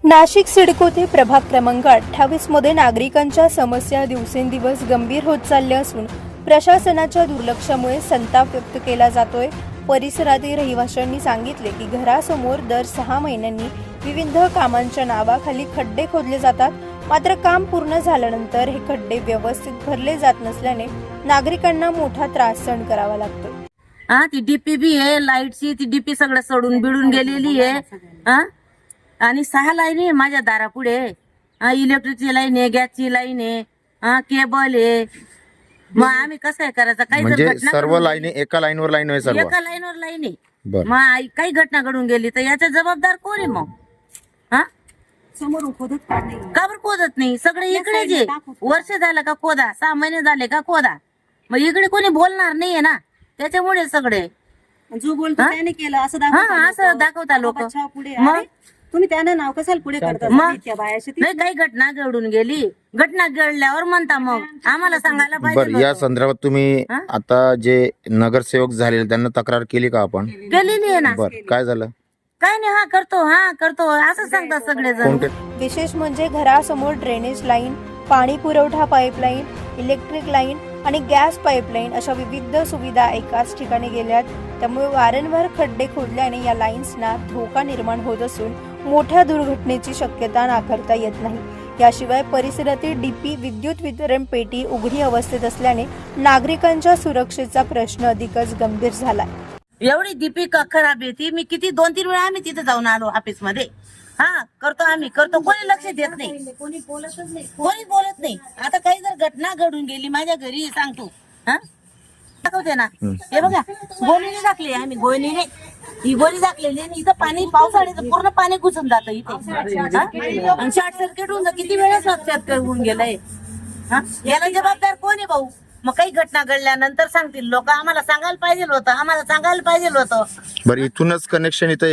नाशिक सिडको ते प्रभाग क्रमांक 28 मध्ये नागरिकांच्या समस्या दिवसेंदिवस गंभीर होत चालल्या असून प्रशासनाच्या दुर्लक्षामुळे संताप व्यक्त केला जातोय। परिसरातील रहिवाशांनी सांगितले की घरासमोर दर 6 महिन्यांनी विविध कामांच्या नावाखाली खड्डे खोदले जातात, मात्र काम पूर्ण झाल्यानंतर हे खड्डे व्यवस्थित भरले जात नसल्याने नागरिकांना मोठा त्रास सहन करावा लागतो। ती डीपी बी आहे, लाईटची ती डीपी सगळं सोडून बिडून गेलेली आहे। आणि 6 लाईन आहे माझ्या दारापुढे, इलेक्ट्रिकची लाईन आहे, गॅसची लाईन आहे, केबल आहे। मग आम्ही कसं काय करायचं? काही म्हणजे सर्व लाईन एका लाईनवर लाईन आहे, सर्व एका लाईनवर लाईन आहे। मग काही घटना घडून गेली तर याचा जबाबदार कोण आहे? मग समोरून खोदत का बरं खोदत नाही? सगळे इकडे जे वर्ष झालं का खोदा, 6 महिने झाले का खोदा, मग इकडे कोणी बोलणार नाहीये ना, त्याच्यामुळे सगळे जो बोलतो त्याने केलं असं दाखवता लोक। मग तुम्ही त्यानं नाव कशाला पुढे करता? नाही, काही घटना घडून गेली, घटना घडल्यावर म्हणता मग आम्हाला सांगायला बरं, पाहिजे। या संदर्भात तुम्ही आता जे नगरसेवक झालेले त्यांना तक्रार केली का आपण? केलेली आहे ना। बरं, काय झालं? काय नाही, करतो असं सांगतात सगळेजण। विशेष म्हणजे घरासमोर ड्रेनेज लाईन, पाणी पुरवठा पाईपलाईन, इलेक्ट्रिक लाईन आणि गॅस पाईपलाईन अशा विविध सुविधा एकाच ठिकाणी गेल्यात। त्यामुळे वारंवार खड्डे खोदल्याने या लाईन्सना धोका निर्माण होत असून मोठ्या दुर्घटनेची शक्यता नाकारता येत नाही। याशिवाय परिसरातील डीपी, विद्युत वितरण पेटी उघडी अवस्थेत असल्याने नागरिकांच्या सुरक्षेचा प्रश्न अधिकच गंभीर झालाय। एवढी डीपी खराब आहे ती, मी किती 2-3 वेळा आम्ही तिथे जाऊन आलो ऑफिस मध्ये। आम्ही करतो, कोणी लक्ष देत नाही, कोणी बोलत नाही। आता काही जर घटना घडून गेली माझ्या घरी, सांगतो दाखवते ना, हे बघा गोणीने टाकली, आम्ही गोणीने ही गोणी टाकलेली, इथं पाणी पावसाळ्याचं पूर्ण पाणी घुसून जातं इथे, आणि शॉर्ट सर्किट होऊन किती वेळेस शॉर्ट सर्किट होऊन गेलंय। याला जबाबदार कोण आहे भाऊ? मग काही घटना घडल्यानंतर सांगतील लोक, आम्हाला सांगायला पाहिजे होतं, बरं, इथूनच कनेक्शन इथं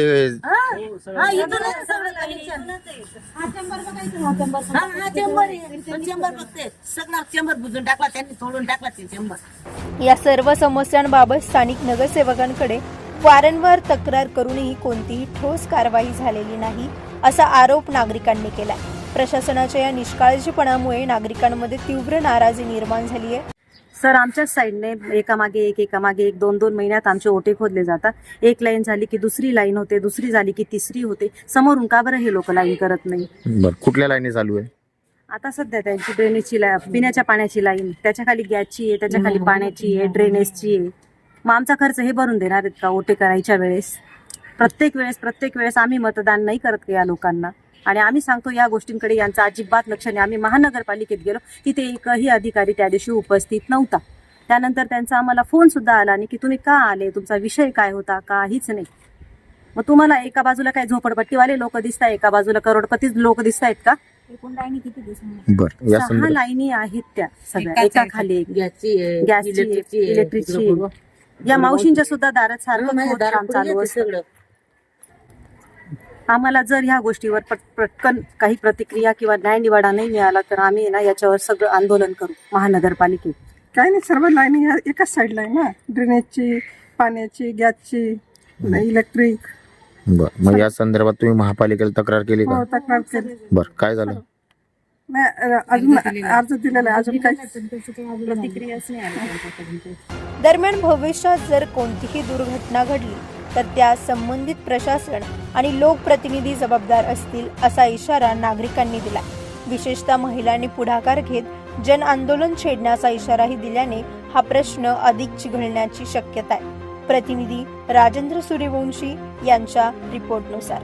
इथूनच सगळं चेंबर बघते, सगळा चेंबर बुजून टाकला त्यांनी, तोडून टाकला ते चेंबर। या सर्व समस्यांबाबत स्थानिक नगरसेवकांकडे वारंवार तक्रार करूनही कोणतीही ठोस कारवाई झालेली नाही, असा आरोप नागरिकांनी केलाय। प्रशासनाच्या या निष्काळजीपणामुळे नागरिकांमध्ये तीव्र नाराजी निर्माण झाली आहे। सर, आमच्याच साईडने एकामागे एक 2-2 महिन्यात आमचे ओटे खोदले जातात। एक लाईन झाली की दुसरी लाईन होते, दुसरी झाली की तिसरी होते। समोरून का बरं हे लोक लाईन करत नाही? बरं, कुठल्या लाईनी चालू आहे आता सध्या? त्यांची ड्रेनेजची पिण्याच्या पाण्याची लाईन, त्याच्या खाली गॅसची आहे, त्याच्या खाली पाण्याची आहे, ड्रेनेजची आहे। मग आमचा खर्च हे भरून देणार आहेत का ओटे करायच्या वेळेस? प्रत्येक वेळेस आम्ही मतदान नाही करत का या लोकांना? आणि आम्ही सांगतो या गोष्टींकडे यांचं अजिबात लक्ष नाही। आम्ही महानगरपालिकेत गेलो, तिथे एकही अधिकारी त्या दिवशी उपस्थित नव्हता। त्यानंतर त्यांचा आम्हाला फोन सुद्धा आला नाही की तुम्ही का आले, तुमचा विषय काय होता, काहीच नाही। मग तुम्हाला एका बाजूला काय झोपडपट्टीवाले लोक दिसत आहे, एका बाजूला करोडपती लोक दिसत आहेत का? एकूण लाईनी किती दिसत? 6 लाईनी आहेत त्या सगळ्या, एका खाली एक, गॅसची, इलेक्ट्रिकची। या मावशींच्या सुद्धा दारात सारखं काम चालू असतं। आम्हाला जर ह्या गोष्टीवर पटकन काही प्रतिक्रिया किंवा न्यायनिवाडा नाही मिळाला तर आम्ही ना याच्यावर सगळं आंदोलन करू महानगरपालिकेत। काय नाही, सर्व लाईनी एकाच साईडला आहे ना, ड्रेनेजची, पाण्याची, गॅसची, इलेक्ट्रिक। बरं, मग या संदर्भात तुम्ही महापालिकेला तक्रार केली का? हो, तक्रार केली। बरं, काय झालं? नाही, अजून अर्ज दिलेला आहे, अजून काही प्रतिक्रियाच नाही आली। दरम्यान भविष्यात जर कोणतीही दुर्घटना घडली तर त्या संबंधित प्रशासन आणि लोकप्रतिनिधी जबाबदार असतील, असा इशारा नागरिकांनी दिला। विशेषतः महिलांनी पुढाकार घेत जन आंदोलन छेडण्याचा इशाराही दिल्याने हा प्रश्न अधिक चिघळण्याची शक्यता आहे। प्रतिनिधी राजेंद्र सूर्यवंशी यांच्या रिपोर्टनुसार।